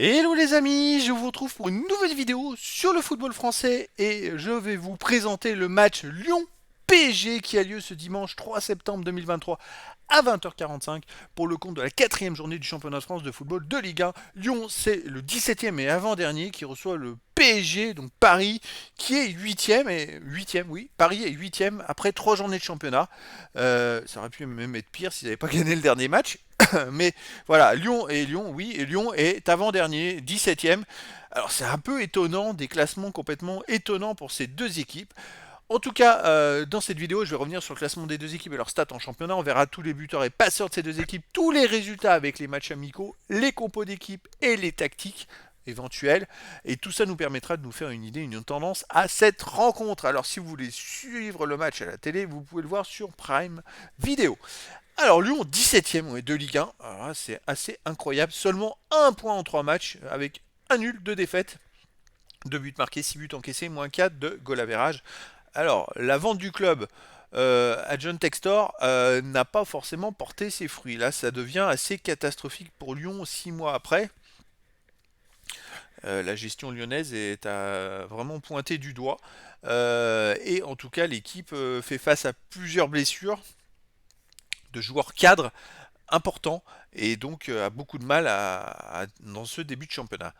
Hello les amis, je vous retrouve pour une nouvelle vidéo sur le football français et je vais vous présenter le match Lyon-PSG qui a lieu ce dimanche 3 septembre 2023 à 20h45 pour le compte de la quatrième journée du championnat de France de football de Ligue 1. Lyon, c'est le 17e et avant-dernier qui reçoit le PSG, donc Paris, qui est 8e, et 8e, oui, Paris est 8e après 3 journées de championnat. Ça aurait pu même être pire s'ils n'avaient pas gagné le dernier match. Mais voilà, Lyon est avant-dernier, 17e. Alors c'est un peu étonnant, des classements complètement étonnants pour ces deux équipes. En tout cas, dans cette vidéo, je vais revenir sur le classement des deux équipes et leurs stats en championnat. On verra tous les buteurs et passeurs de ces deux équipes, tous les résultats avec les matchs amicaux, les compos d'équipe et les tactiques éventuelles. Et tout ça nous permettra de nous faire une idée, une tendance à cette rencontre. Alors si vous voulez suivre le match à la télé, vous pouvez le voir sur Prime Vidéo. Alors Lyon 17e de Ligue 1, alors c'est assez incroyable, seulement un point en 3 matchs avec un nul, 2 défaites, 2 buts marqués, 6 buts encaissés, moins 4 de goal average. Alors la vente du club à John Textor n'a pas forcément porté ses fruits. Là ça devient assez catastrophique pour Lyon 6 mois après. La gestion lyonnaise est à vraiment pointer du doigt. Et en tout cas l'équipe fait face à plusieurs blessures de joueurs cadres important et donc a beaucoup de mal dans ce début de championnat.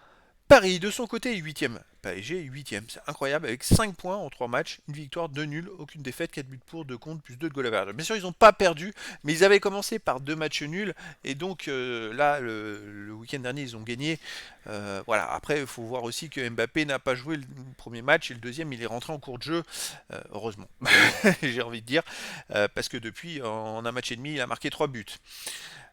Paris, de son côté, est 8e. PSG est 8e. C'est incroyable, avec 5 points en 3 matchs, une victoire, 2 nuls, aucune défaite, 4 buts pour, 2 contre, plus 2 de goal average. Bien sûr, ils n'ont pas perdu, mais ils avaient commencé par 2 matchs nuls, et donc là, le week-end dernier, ils ont gagné. Voilà, après, il faut voir aussi que Mbappé n'a pas joué le premier match, et le deuxième, il est rentré en cours de jeu, heureusement, j'ai envie de dire, parce que depuis, en un match et demi, il a marqué 3 buts.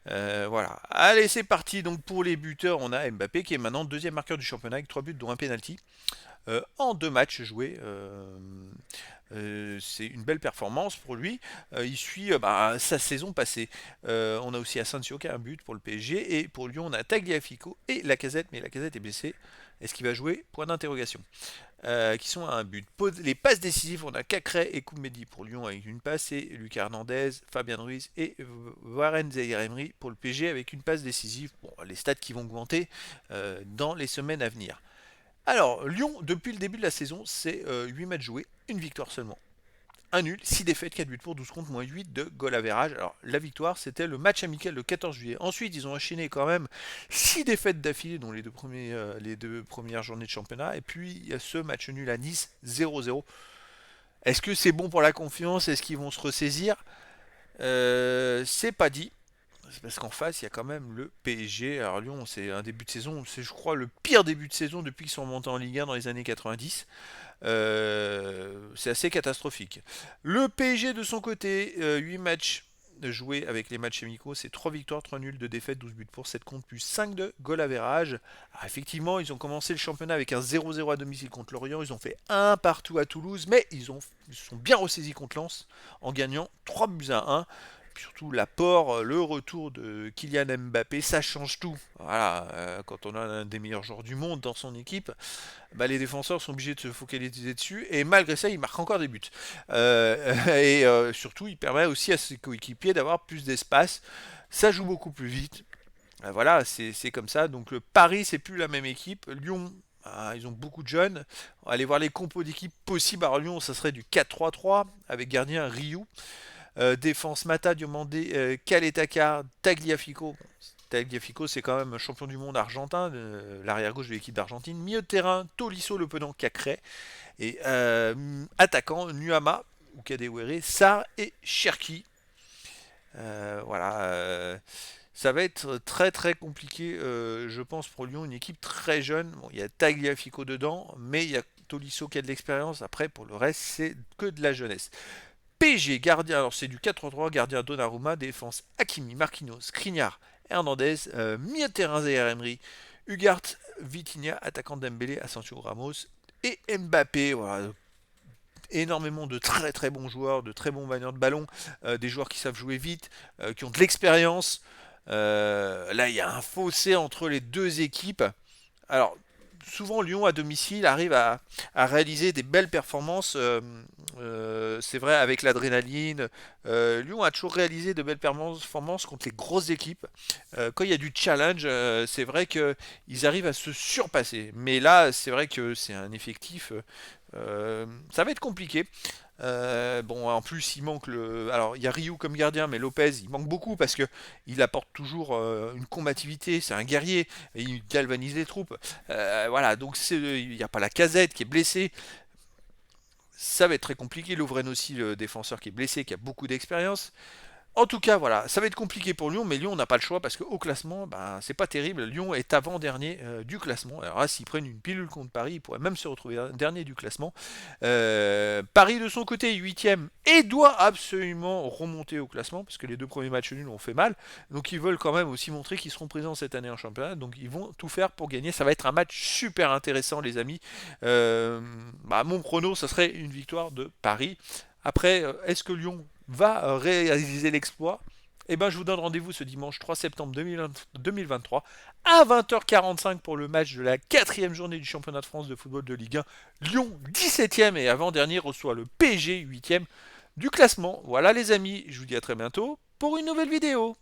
Voilà. Allez, c'est parti. Donc pour les buteurs, on a Mbappé qui est maintenant deuxième marqueur du championnat avec 3 buts dont un penalty en 2 matchs joués. C'est une belle performance pour lui. Il suit sa saison passée. On a aussi Asensio qui a un but pour le PSG et pour Lyon on a Tagliafico et Lacazette, mais Lacazette est blessé. Est-ce qu'il va jouer? Point d'interrogation. Qui sont à un but. Les passes décisives, on a Cacré et Koumedi pour Lyon avec une passe, et Lucas Hernandez, Fabien Ruiz et Warren Zaïre-Emery pour le PG avec une passe décisive. Bon, les stats qui vont augmenter dans les semaines à venir. Alors, Lyon, depuis le début de la saison, c'est 8 matchs joués, une victoire seulement. Un nul, 6 défaites, 4 buts pour, 12 contre, moins 8 de goal average. Alors, la victoire, c'était le match amical le 14 juillet. Ensuite, ils ont enchaîné quand même 6 défaites d'affilée, dont les deux premières journées de championnat. Et puis, il y a ce match nul à Nice, 0-0. Est-ce que c'est bon pour la confiance? Est-ce qu'ils vont se ressaisir? C'est pas dit. C'est parce qu'en face, il y a quand même le PSG. Alors Lyon, c'est un début de saison, c'est je crois le pire début de saison depuis qu'ils sont montés en Ligue 1 dans les années 90. C'est assez catastrophique. Le PSG de son côté, 8 matchs joués avec les matchs amicaux, c'est 3 victoires, 3 nuls, 2 défaites, 12 buts pour, 7 contre, plus 5 de goal average. Alors, effectivement, ils ont commencé le championnat avec un 0-0 à domicile contre Lorient, ils ont fait un partout à Toulouse, mais ils se sont bien ressaisis contre Lens en gagnant 3 buts à 1. Surtout l'apport, le retour de Kylian Mbappé, ça change tout. Voilà, quand on a un des meilleurs joueurs du monde dans son équipe, les défenseurs sont obligés de se focaliser dessus, et malgré ça, il marque encore des buts. Surtout, il permet aussi à ses coéquipiers d'avoir plus d'espace. Ça joue beaucoup plus vite. Voilà, c'est comme ça. Donc le Paris, c'est plus la même équipe. Lyon, ils ont beaucoup de jeunes. On va aller voir les compos d'équipe possibles. À Lyon, ça serait du 4-3-3 avec gardien Ryu. Défense Mata, Diomandé, Caletacar, Tagliafico. Tagliafico, c'est quand même champion du monde argentin, l'arrière-gauche de l'équipe d'Argentine. Milieu de terrain, Tolisso, le penant Cacré. Et attaquant, Nuama, ou Kadewere, Sarr et Cherki. Voilà. Ça va être très très compliqué, je pense, pour Lyon. Une équipe très jeune. Bon, il y a Tagliafico dedans, mais il y a Tolisso qui a de l'expérience. Après, pour le reste, c'est que de la jeunesse. PG, gardien, alors c'est du 4-3, gardien Donnarumma, défense Hakimi, Marquinhos, Skriniar, Hernandez, milieu de terrain Zaire Emery, Ugart, Vitinha, attaquant Dembélé, Asensio Ramos et Mbappé. Voilà, énormément de très très bons joueurs, de très bons meneurs de ballon, des joueurs qui savent jouer vite, qui ont de l'expérience. Là, il y a un fossé entre les deux équipes. Alors, souvent Lyon à domicile arrive à réaliser des belles performances. C'est vrai avec l'adrénaline. Lyon a toujours réalisé de belles performances contre les grosses équipes. Quand il y a du challenge, c'est vrai qu'ils arrivent à se surpasser. Mais là, c'est vrai que c'est un effectif. Ça va être compliqué. Bon, en plus, il manque le. Alors, il y a Ryu comme gardien, mais Lopez, il manque beaucoup parce que il apporte toujours une combativité. C'est un guerrier, et il galvanise les troupes. Voilà, donc il n'y a pas la Casette qui est blessée. Ça va être très compliqué. Lovren aussi, le défenseur qui est blessé, qui a beaucoup d'expérience. En tout cas, voilà, ça va être compliqué pour Lyon, mais Lyon n'a pas le choix parce qu'au classement, ben, c'est pas terrible. Lyon est avant-dernier du classement. Alors là, s'ils prennent une pilule contre Paris, ils pourraient même se retrouver dernier du classement. Paris, de son côté, 8ème et doit absolument remonter au classement parce que les deux premiers matchs nuls ont fait mal. Donc ils veulent quand même aussi montrer qu'ils seront présents cette année en championnat. Donc ils vont tout faire pour gagner. Ça va être un match super intéressant, les amis. Mon prono, ça serait une victoire de Paris. Après, est-ce que Lyon va réaliser l'exploit? Eh ben, je vous donne rendez-vous ce dimanche 3 septembre 2023 à 20h45 pour le match de la quatrième journée du championnat de France de football de Ligue 1. Lyon 17ème et avant-dernier reçoit le PSG 8ème du classement. Voilà les amis, je vous dis à très bientôt pour une nouvelle vidéo.